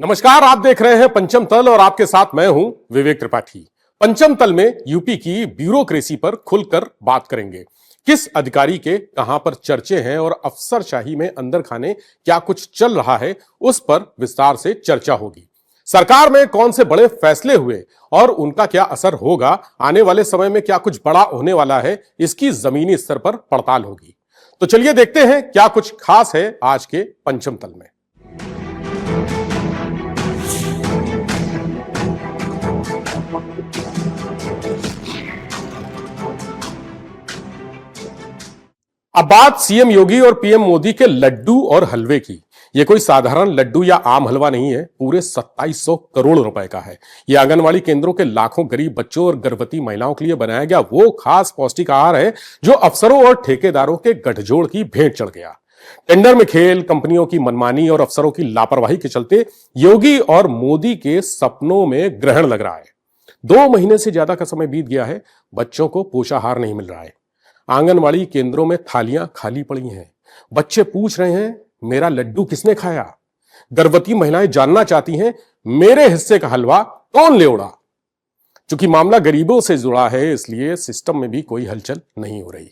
नमस्कार, आप देख रहे हैं पंचम तल और आपके साथ मैं हूं विवेक त्रिपाठी। पंचम तल में यूपी की ब्यूरोक्रेसी पर खुलकर बात करेंगे। किस अधिकारी के कहां पर चर्चे हैं और अफसरशाही में अंदर खाने क्या कुछ चल रहा है, उस पर विस्तार से चर्चा होगी। सरकार में कौन से बड़े फैसले हुए और उनका क्या असर होगा, आने वाले समय में क्या कुछ बड़ा होने वाला है, इसकी जमीनी स्तर पर पड़ताल होगी। तो चलिए देखते हैं क्या कुछ खास है आज के पंचम तल में। अब बात सीएम योगी और पीएम मोदी के लड्डू और हलवे की। यह कोई साधारण लड्डू या आम हलवा नहीं है, पूरे 2700 करोड़ रुपए का है। यह आंगनवाड़ी केंद्रों के लाखों गरीब बच्चों और गर्भवती महिलाओं के लिए बनाया गया वो खास पौष्टिक आहार है जो अफसरों और ठेकेदारों के गठजोड़ की भेंट चढ़ गया। टेंडर में खेल, कंपनियों की मनमानी और अफसरों की लापरवाही के चलते योगी और मोदी के सपनों में ग्रहण लग रहा है। 2 महीने से ज्यादा का समय बीत गया है, बच्चों को पोषाहार नहीं मिल रहा है। आंगनवाड़ी केंद्रों में थालियां खाली पड़ी हैं। बच्चे पूछ रहे हैं, मेरा लड्डू किसने खाया? गर्भवती महिलाएं जानना चाहती हैं, मेरे हिस्से का हलवा कौन ले उड़ा? चूंकि मामला गरीबों से जुड़ा है, इसलिए सिस्टम में भी कोई हलचल नहीं हो रही।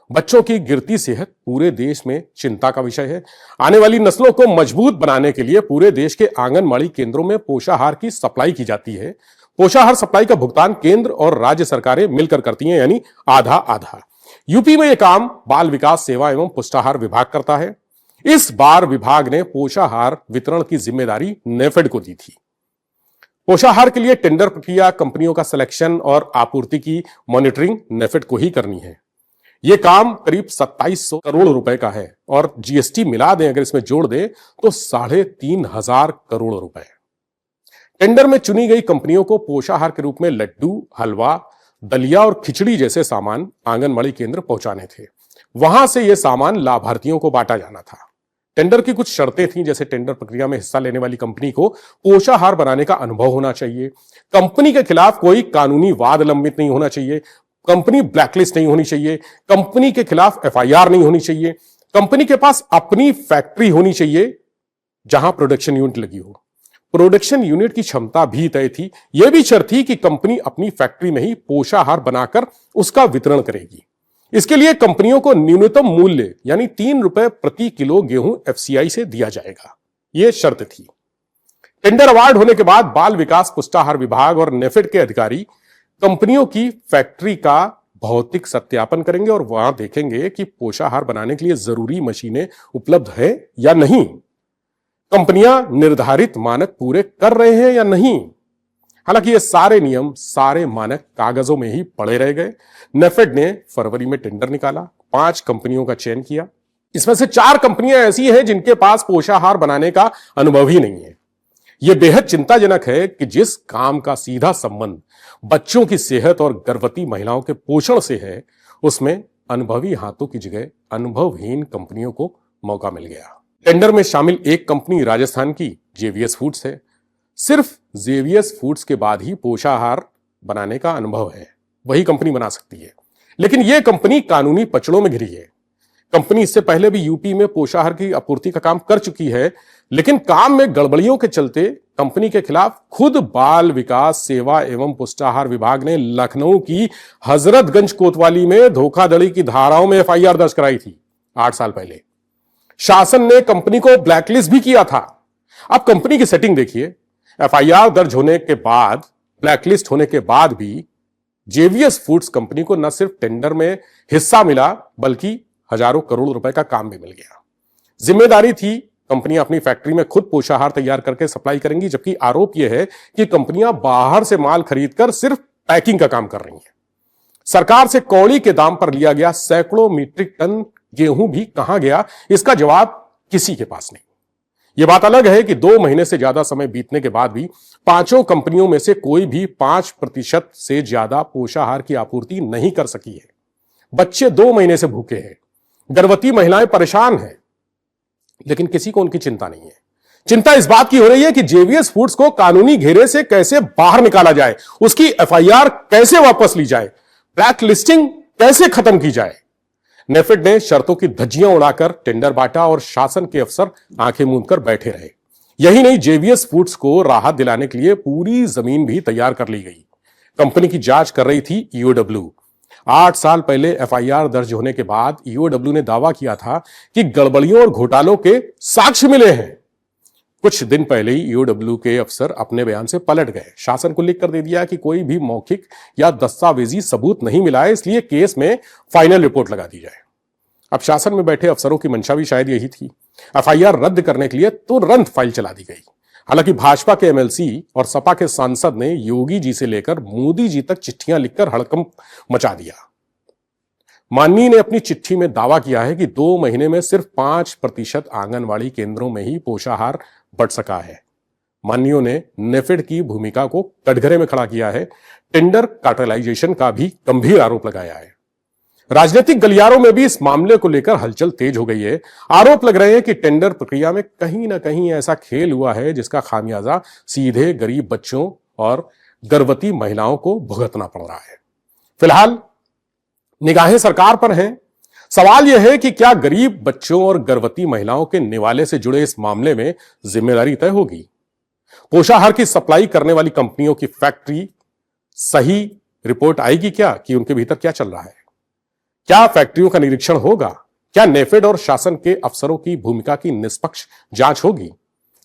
बच्चों की गिरती सेहत पूरे देश में चिंता का विषय है। आने वाली नस्लों को मजबूत बनाने के लिए पूरे देश के आंगनवाड़ी केंद्रों में पोषाहार की सप्लाई की जाती है। पोषाहार सप्लाई का भुगतान केंद्र और राज्य सरकारें मिलकर करती हैं, यानी आधा आधा। यूपी में यह काम बाल विकास सेवा एवं पुष्टाहार विभाग करता है। इस बार विभाग ने पोषाहार वितरण की जिम्मेदारी नेफेड को दी थी। पोषाहार के लिए टेंडर प्रक्रिया, कंपनियों का सिलेक्शन और आपूर्ति की मॉनिटरिंग नेफेड को ही करनी है। यह काम करीब 2700 करोड़ रुपए का है और जीएसटी मिला दें, अगर इसमें जोड़ दें तो 3500 करोड़ रुपए। टेंडर में चुनी गई कंपनियों को पोषाहार के रूप में लड्डू, हलवा, दलिया और खिचड़ी जैसे सामान आंगनवाड़ी केंद्र पहुंचाने थे। वहां से यह सामान लाभार्थियों को बांटा जाना था। टेंडर की कुछ शर्तें थीं, जैसे टेंडर प्रक्रिया में हिस्सा लेने वाली कंपनी को पोषाहार बनाने का अनुभव होना चाहिए, कंपनी के खिलाफ कोई कानूनी वाद लंबित नहीं होना चाहिए, कंपनी ब्लैकलिस्ट नहीं होनी चाहिए, कंपनी के खिलाफ एफआईआर नहीं होनी चाहिए, कंपनी के पास अपनी फैक्ट्री होनी चाहिए जहां प्रोडक्शन यूनिट लगी हो। प्रोडक्शन यूनिट की क्षमता भी तय थी। यह भी शर्त थी कि कंपनी अपनी फैक्ट्री में ही पोषाहार बनाकर उसका वितरण करेगी। इसके लिए कंपनियों को न्यूनतम मूल्य यानी 3 रुपए प्रति किलो गेहूं एफसीआई से दिया जाएगा, यह शर्त थी। टेंडर अवार्ड होने के बाद बाल विकास पुष्टाहार विभाग और नेफेड के अधिकारी कंपनियों की फैक्ट्री का भौतिक सत्यापन करेंगे और वहां देखेंगे कि पोषाहार बनाने के लिए जरूरी मशीनें उपलब्ध है या नहीं, कंपनियां निर्धारित मानक पूरे कर रहे हैं या नहीं। हालांकि ये सारे नियम, सारे मानक कागजों में ही पड़े रह गए। नेफेड ने फरवरी में टेंडर निकाला, 5 कंपनियों का चयन किया। इसमें से 4 कंपनियां ऐसी हैं जिनके पास पोषाहार बनाने का अनुभव ही नहीं है। यह बेहद चिंताजनक है कि जिस काम का सीधा संबंध बच्चों की सेहत और गर्भवती महिलाओं के पोषण से है, उसमें अनुभवी हाथों की जगह अनुभवहीन कंपनियों को मौका मिल गया। टेंडर में शामिल एक कंपनी राजस्थान की जेवीएस फूड्स है। सिर्फ जेवीएस फूड्स के बाद ही पोषाहार बनाने का अनुभव है, वही कंपनी बना सकती है। लेकिन यह कंपनी कानूनी पचड़ों में घिरी है। कंपनी इससे पहले भी यूपी में पोषाहार की आपूर्ति का काम कर चुकी है, लेकिन काम में गड़बड़ियों के चलते कंपनी के खिलाफ खुद बाल विकास सेवा एवं पुष्टाहार विभाग ने लखनऊ की हजरतगंज कोतवाली में धोखाधड़ी की धाराओं में एफआईआर दर्ज कराई थी 8 साल पहले। शासन ने कंपनी को ब्लैकलिस्ट भी किया था। अब कंपनी की सेटिंग देखिए, एफआईआर दर्ज होने के बाद, ब्लैकलिस्ट होने के बाद भी जेवीएस फूड्स कंपनी को न सिर्फ टेंडर में हिस्सा मिला, बल्कि हजारों करोड़ रुपए का काम भी मिल गया। जिम्मेदारी थी कंपनियां अपनी फैक्ट्री में खुद पोषाहार तैयार करके सप्लाई करेंगी, जबकि आरोप यह है कि कंपनियां बाहर से माल खरीदकर सिर्फ पैकिंग का काम कर रही हैं। सरकार से कौड़ी के दाम पर लिया गया सैकड़ों मीट्रिक टन गेहूं भी कहां गया, इसका जवाब किसी के पास नहीं। यह बात अलग है कि 2 महीने से ज्यादा समय बीतने के बाद भी 5 कंपनियों में से कोई भी 5% से ज्यादा पोषाहार की आपूर्ति नहीं कर सकी है। बच्चे 2 महीने से भूखे हैं, गर्भवती महिलाएं परेशान हैं, लेकिन किसी को उनकी चिंता नहीं है। चिंता इस बात की हो रही है कि जेवीएस फूड्स को कानूनी घेरे से कैसे बाहर निकाला जाए, उसकी एफआईआर कैसे वापस ली जाए, ब्लैक लिस्टिंग कैसे खत्म की जाए। नेफेड ने शर्तों की धज्जियां उड़ाकर टेंडर बांटा और शासन के अफसर आंखें मूंद कर बैठे रहे। यही नहीं, जेवीएस फूड्स को राहत दिलाने के लिए पूरी जमीन भी तैयार कर ली गई। कंपनी की जांच कर रही थी ईओडब्ल्यू। 8 साल पहले एफआईआर दर्ज होने के बाद ईओडब्ल्यू ने दावा किया था कि गड़बड़ियों और घोटालों के साक्ष्य मिले हैं। कुछ दिन पहले ही ईओडब्ल्यू के अफसर अपने बयान से पलट गए, शासन को लिख कर दे दिया कि कोई भी मौखिक या दस्तावेजी सबूत नहीं मिला है, इसलिए केस में फाइनल रिपोर्ट लगा दी जाए। अब शासन में बैठे अफसरों की मंशा भी शायद यही थी। एफआईआर रद्द करने के लिए तुरंत फाइल चला दी गई। हालांकि भाजपा के एमएलसी और सपा के सांसद ने योगी जी से लेकर मोदी जी तक चिट्ठियां लिखकर हड़कंप मचा दिया। माननीय ने अपनी चिट्ठी में दावा किया है कि 2 महीने में सिर्फ 5% आंगनवाड़ी केंद्रों में ही पोषाहार बढ़ सका है। माननीयों ने नेफेड की भूमिका को कटघरे में खड़ा किया है। टेंडर कार्टेलाइजेशन का भी गंभीर आरोप लगाया है। राजनीतिक गलियारों में भी इस मामले को लेकर हलचल तेज हो गई है। आरोप लग रहे हैं कि टेंडर प्रक्रिया में कहीं ना कहीं ऐसा खेल हुआ है जिसका खामियाजा सीधे गरीब बच्चों और गर्भवती महिलाओं को भुगतना पड़ रहा है। फिलहाल निगाहें सरकार पर हैं। सवाल यह है कि क्या गरीब बच्चों और गर्भवती महिलाओं के निवाले से जुड़े इस मामले में जिम्मेदारी तय होगी? पोषाहार की सप्लाई करने वाली कंपनियों की फैक्ट्री सही रिपोर्ट आएगी क्या कि उनके भीतर क्या चल रहा है? क्या फैक्ट्रियों का निरीक्षण होगा? क्या नेफेड और शासन के अफसरों की भूमिका की निष्पक्ष जांच होगी?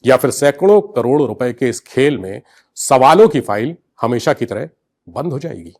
या फिर सैकड़ों करोड़ रुपए के इस खेल में सवालों की फाइल हमेशा की तरह बंद हो जाएगी?